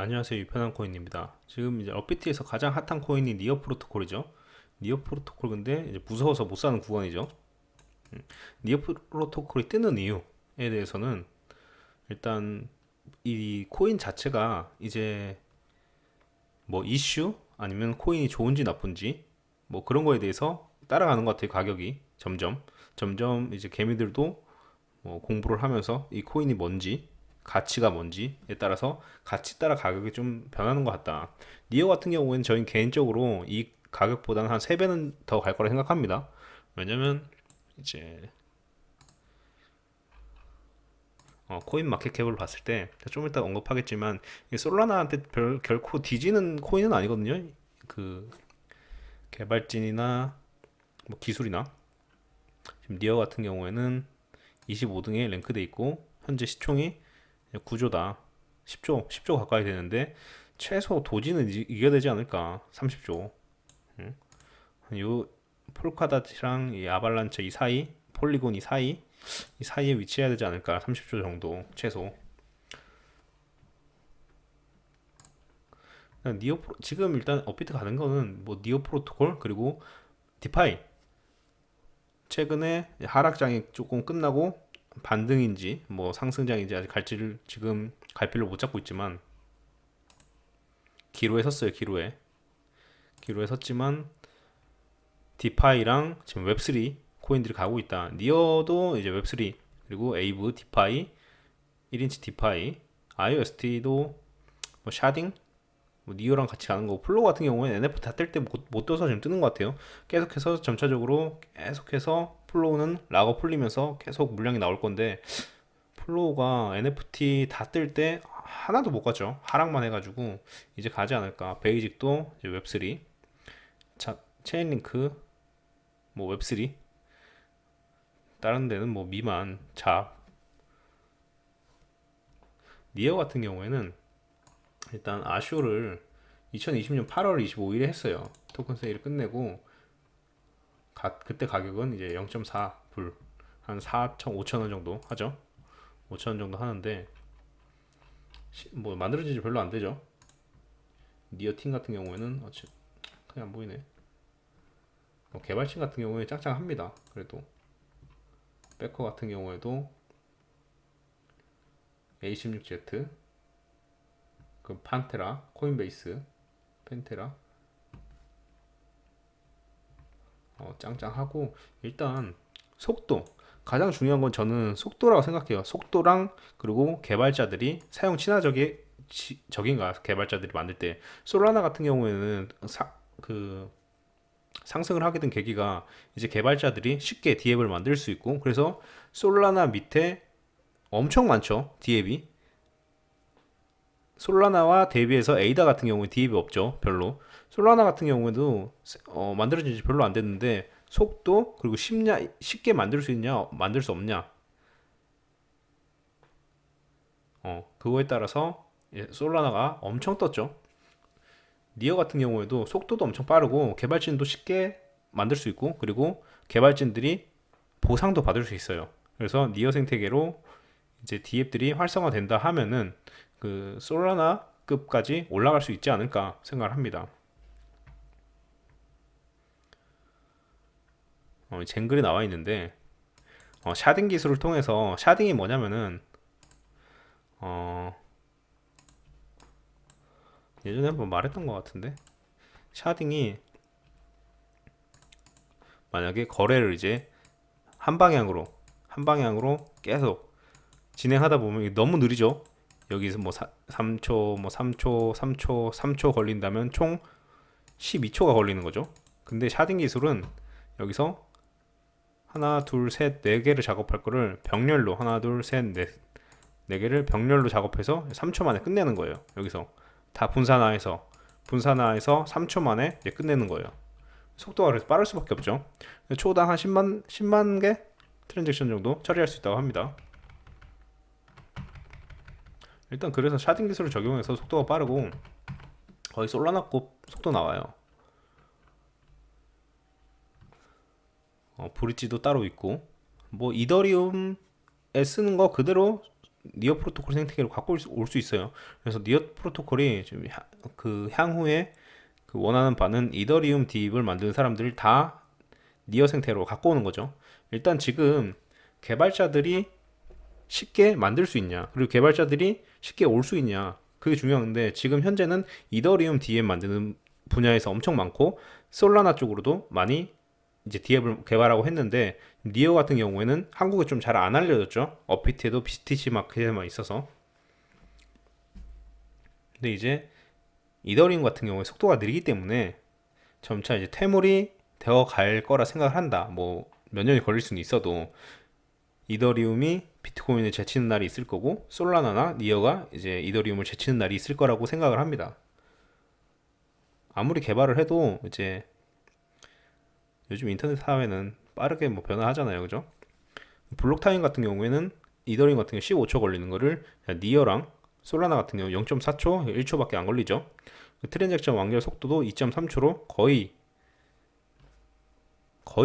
안녕하세요. 유편한 코인입니다. 지금 이제 업비트에서 가장 핫한 코인이 니어 프로토콜이죠. 니어 프로토콜 근데 이제 무서워서 못 사는 구간이죠. 니어 프로토콜이 뜨는 이유에 대해서는 일단 이 코인 자체가 이제 뭐 이슈 아니면 코인이 좋은지 나쁜지 뭐 그런 거에 대해서 따라가는 것 같아요. 가격이 점점 이제 개미들도 뭐 공부를 하면서 이 코인이 뭔지 가치가 뭔지에 따라서 가치 따라 가격이 좀 변하는 것 같다. 니어 같은 경우에는 저희 개인적으로 이 가격보다는 한 3배는 더 갈 거라 생각합니다. 왜냐면 이제 코인 마켓캡을 봤을 때 좀 이따 언급하겠지만 솔라나한테 결코 뒤지는 코인은 아니거든요. 그 개발진이나 뭐 기술이나 지금 니어 같은 경우에는 25등에 랭크돼 있고 현재 시총이 9조다. 10조 가까이 되는데 최소 도지는 이겨야 되지 않을까? 30조. 응? 요 폴카닷이랑 이 아발란체 이 사이, 폴리곤 이 사이에 위치해야 되지 않을까? 30조 정도 최소. 지금 일단 업비트 가는 거는 뭐 니오 프로토콜 그리고 디파이 최근에 하락장이 조금 끝나고 반등인지 뭐 상승장인지 아직 갈지를 지금 갈피를 못 잡고 있지만 기로에 섰어요. 기로에 섰지만 디파이랑 지금 웹3 코인들이 가고 있다. 니어도 이제 웹3 그리고 에이브 디파이 1인치 디파이 IOST도 뭐 샤딩 뭐 니어랑 같이 가는 거고 플로우 같은 경우에는 NFT 다 뜰 때 못 떠서 지금 뜨는 것 같아요. 계속해서 점차적으로 계속해서 플로우는 락업 풀리면서 계속 물량이 나올 건데 플로우가 NFT 다 뜰 때 하나도 못 가죠. 하락만 해가지고 이제 가지 않을까. 베이직도 이제 웹3 자, 체인링크 뭐 웹3 다른 데는 뭐 미만 잡 니어 같은 경우에는 일단 아쇼를 2020년 8월 25일에 했어요. 토큰 세일을 끝내고 그때 가격은 이제 0.4불 한 4천 5천 원 정도 하죠. 5천 원 정도 하는데 뭐 만들어진 지 별로 안 되죠. 니어 팀 같은 경우에는 그냥 안 보이네. 개발진 같은 경우에 짱짱합니다. 그래도 백커 같은 경우에도 A16Z 그 판테라 코인베이스 펜테라 짱짱하고 일단 속도 가장 중요한 건 저는 속도라고 생각해요. 속도랑 그리고 개발자들이 사용 친화적인가 개발자들이 만들 때 솔라나 같은 경우에는 그 상승을 하게 된 계기가 이제 개발자들이 쉽게 디앱을 만들 수 있고 그래서 솔라나 밑에 엄청 많죠 디앱이 솔라나와 대비해서 에이다 같은 경우에 디앱이 없죠 별로 솔라나 같은 경우에도 만들어진 지 별로 안 됐는데 속도 그리고 쉽게 만들 수 있냐 만들 수 없냐 그거에 따라서 솔라나가 엄청 떴죠 니어 같은 경우에도 속도도 엄청 빠르고 개발진도 쉽게 만들 수 있고 그리고 개발진들이 보상도 받을 수 있어요 그래서 니어 생태계로 이제 디앱들이 활성화된다 하면은 그 솔라나급까지 올라갈 수 있지 않을까 생각을 합니다. 젠글이 나와 있는데 샤딩 기술을 통해서 샤딩이 뭐냐면은 어, 예전에 한번 말했던 것 같은데 샤딩이 만약에 거래를 이제 한 방향으로 계속 진행하다 보면 이게 너무 느리죠. 여기서 뭐 3초, 뭐 3초, 3초, 3초 걸린다면 총 12초가 걸리는 거죠. 근데 샤딩 기술은 여기서 하나, 둘, 셋, 네 개를 작업할 거를 병렬로 하나, 둘, 셋, 네 개를 병렬로 작업해서 3초 만에 끝내는 거예요. 여기서 다 분산화해서 3초 만에 이제 끝내는 거예요. 속도가 그래서 빠를 수밖에 없죠. 초당 한 10만 개 트랜잭션 정도 처리할 수 있다고 합니다. 일단 그래서 샤딩 기술을 적용해서 속도가 빠르고 거의 솔라나급 속도 나와요. 브릿지도 따로 있고 뭐 이더리움에 쓰는 거 그대로 니어 프로토콜 생태계로 갖고 올 수 있어요. 그래서 니어 프로토콜이 좀 그 향후에 그 원하는 바는 이더리움 딥을 만드는 사람들을 다 니어 생태로 갖고 오는 거죠. 일단 지금 개발자들이 쉽게 만들 수 있냐, 그리고 개발자들이 쉽게 올 수 있냐, 그게 중요한데 지금 현재는 이더리움 DM 만드는 분야에서 엄청 많고 솔라나 쪽으로도 많이 이제 DApp을 개발하고 했는데 니어 같은 경우에는 한국에 좀 잘 안 알려졌죠. 업비트에도 BTC 마켓에만 있어서. 근데 이제 이더리움 같은 경우에 속도가 느리기 때문에 점차 이제 퇴물이 되어 갈 거라 생각을 한다. 뭐 몇 년이 걸릴 수는 있어도 이더리움이 비트코인을 제치는 날이 있을 거고 솔라나나 니어가 이제 이더리움을 제치는 날이 있을 거라고 생각을 합니다. 아무리 개발을 해도 이제 요즘 인터넷 사회는 빠르게 뭐 변화하잖아요, 그죠? 블록 타임 같은 경우에는 이더리움 같은 경우 15초 걸리는 거를 니어랑 솔라나 같은 경우 0.4초, 1초밖에 안 걸리죠. 트랜잭션 완결 속도도 2.3초로 거의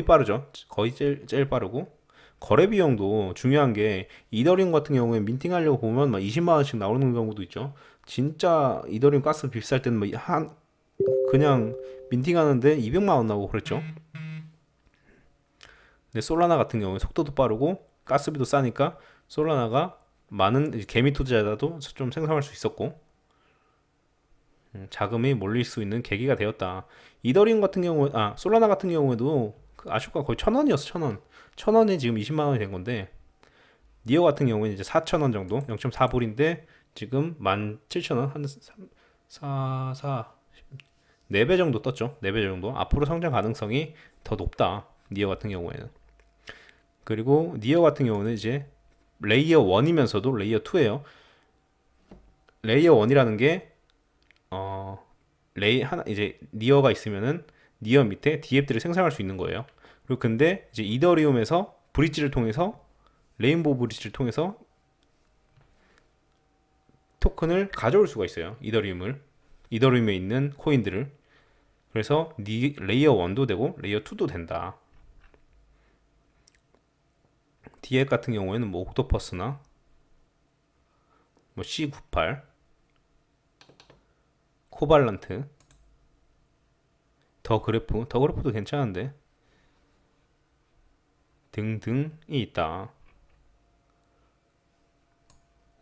빠르죠. 거의 제일 빠르고 거래 비용도 중요한 게 이더리움 같은 경우에 민팅하려고 보면 막 20만 원씩 나오는 경우도 있죠. 진짜 이더리움 가스 비쌀 때는 막한 그냥 민팅하는데 200만 원 나오고 그랬죠. 근데 솔라나 같은 경우에 속도도 빠르고 가스비도 싸니까 솔라나가 많은 개미 투자자도 좀 생성할 수 있었고 자금이 몰릴 수 있는 계기가 되었다. 이더리움 같은 경우에 솔라나 같은 경우에도 그 아슈가 거의 1,000원이었어. 1,000원. 1,000원이 지금 20만 원이 된 건데 니어 같은 경우에는 이제 4,000원 정도 0.4불인데 지금 17,000원 한 4배 정도 떴죠. 4배 정도. 앞으로 성장 가능성이 더 높다. 니어 같은 경우에는. 그리고 니어 같은 경우는 이제 레이어 1이면서도 레이어 2예요. 레이어 1이라는 게 레이 하나 이제 니어가 있으면은 니어 밑에 DApp들을 생성할 수 있는 거예요. 그리고 근데 이제 이더리움에서 브릿지를 통해서 레인보우 브릿지를 통해서 토큰을 가져올 수가 있어요. 이더리움에 있는 코인들을. 그래서 레이어 1도 되고 레이어 2도 된다. DApp 같은 경우에는 뭐 옥토퍼스나 뭐 C98, 코발란트, 더 그래프도 괜찮은데 등등이 있다.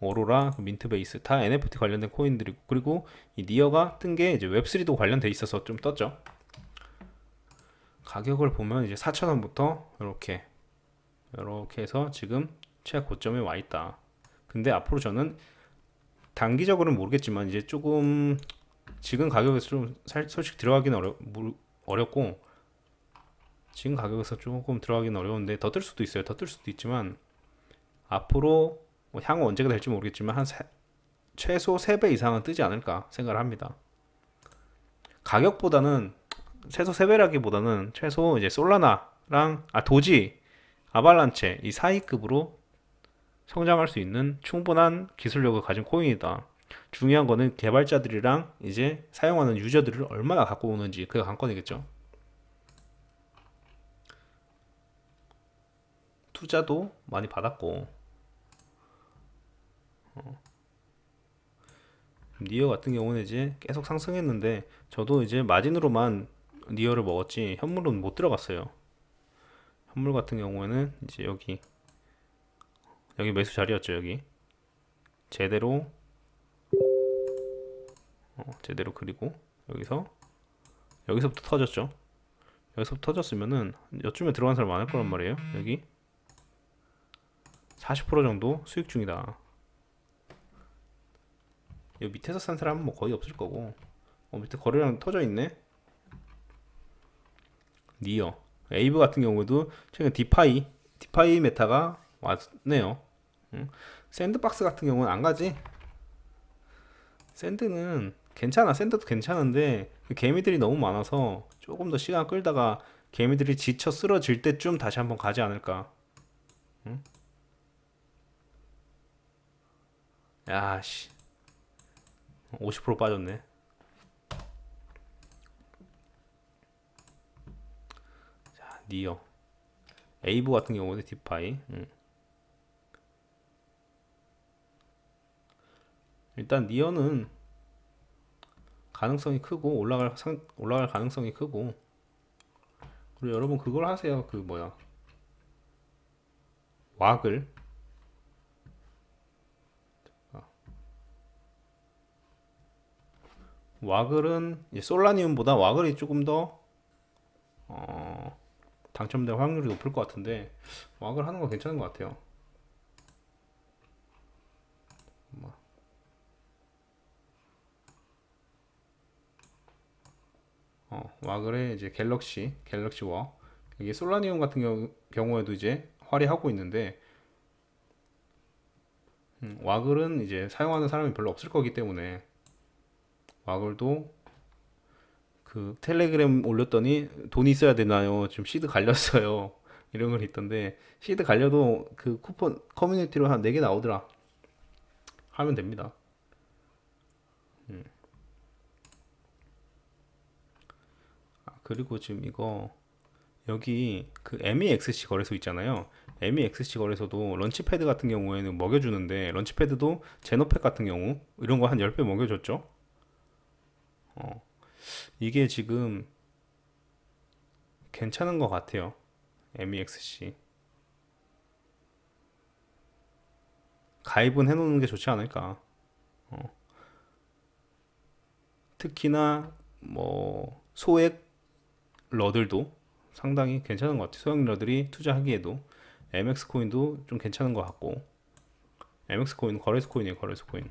오로라, 민트베이스 다 NFT 관련된 코인들이고 그리고 이 니어가 뜬 게 이제 웹3도 관련돼 있어서 좀 떴죠. 가격을 보면 이제 4,000원부터 이렇게 해서 지금 최고점에 와 있다. 근데 앞으로 저는 단기적으로는 모르겠지만 이제 조금 지금 가격에서 좀 솔직히 들어가기는 어렵고 지금 가격에서 조금 들어가기는 어려운데 더 뜰 수도 있어요. 더 뜰 수도 있지만 앞으로 뭐 향후 언제가 될지 모르겠지만 최소 3배 이상은 뜨지 않을까 생각을 합니다. 가격보다는 최소 3배라기보다는 최소 이제 솔라나랑 도지, 아발란체 이 사이급으로 성장할 수 있는 충분한 기술력을 가진 코인이다. 중요한 거는 개발자들이랑 이제 사용하는 유저들을 얼마나 갖고 오는지 그게 관건이겠죠. 투자도 많이 받았고 니어 같은 경우는 이제 계속 상승했는데 저도 이제 마진으로만 니어를 먹었지 현물은 못 들어갔어요. 현물 같은 경우에는 이제 여기 매수 자리였죠. 여기 제대로 그리고 여기서부터 터졌죠. 여기서부터 터졌으면은 여쯤에 들어간 사람 많을 거란 말이에요. 여기 40% 정도 수익 중이다. 여기 밑에서 산 사람은 뭐 거의 없을 거고 밑에 거래량 터져 있네. 니어 에이브 같은 경우에도 최근 디파이 메타가 왔네요. 샌드박스 같은 경우는 안 가지. 샌드도 괜찮은데 개미들이 너무 많아서 조금 더 시간 끌다가 개미들이 지쳐 쓰러질 때쯤 다시 한번 가지 않을까. 응? 야씨 50% 빠졌네. 자, 니어 에이브 같은 경우는 디파이 일단 니어는 가능성이 크고 올라갈 가능성이 크고, 그리고 여러분 그걸 하세요. 그 뭐야, 왁을. 와글은 이제 솔라니움보다 와글이 조금 더 당첨될 확률이 높을 것 같은데, 와글 하는 거 괜찮은 것 같아요. 와글의 이제 갤럭시 와, 이게 솔라니움 같은 경우에도 이제 활약하고 있는데, 와글은 이제 사용하는 사람이 별로 없을 거기 때문에, 와글도 그 텔레그램 올렸더니 돈 있어야 되나요? 지금 시드 갈렸어요. 이런 걸 있던데, 시드 갈려도 그 쿠폰 커뮤니티로 한 4개 나오더라. 하면 됩니다. 그리고 지금 이거 여기 그 MEXC 거래소 있잖아요. MEXC 거래소도 런치패드 같은 경우에는 먹여주는데, 런치패드도 제노팩 같은 경우 이런 거 한 10배 먹여줬죠. 이게 지금 괜찮은 것 같아요. MEXC 가입은 해놓는 게 좋지 않을까. 특히나 뭐 소액 러들도 상당히 괜찮은 것 같아요. 소액 러들이 투자하기에도 MX 코인도 좀 괜찮은 것 같고, MX 코인 거래소 코인이에요. 거래소 코인.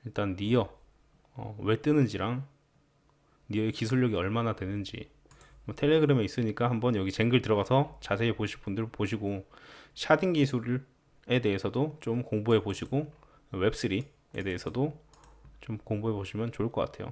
일단 니어 왜 뜨는지랑 니어의 기술력이 얼마나 되는지, 뭐 텔레그램에 있으니까 한번 여기 쟁글 들어가서 자세히 보실 분들 보시고, 샤딩 기술에 대해서도 좀 공부해 보시고, 웹3에 대해서도 좀 공부해 보시면 좋을 것 같아요.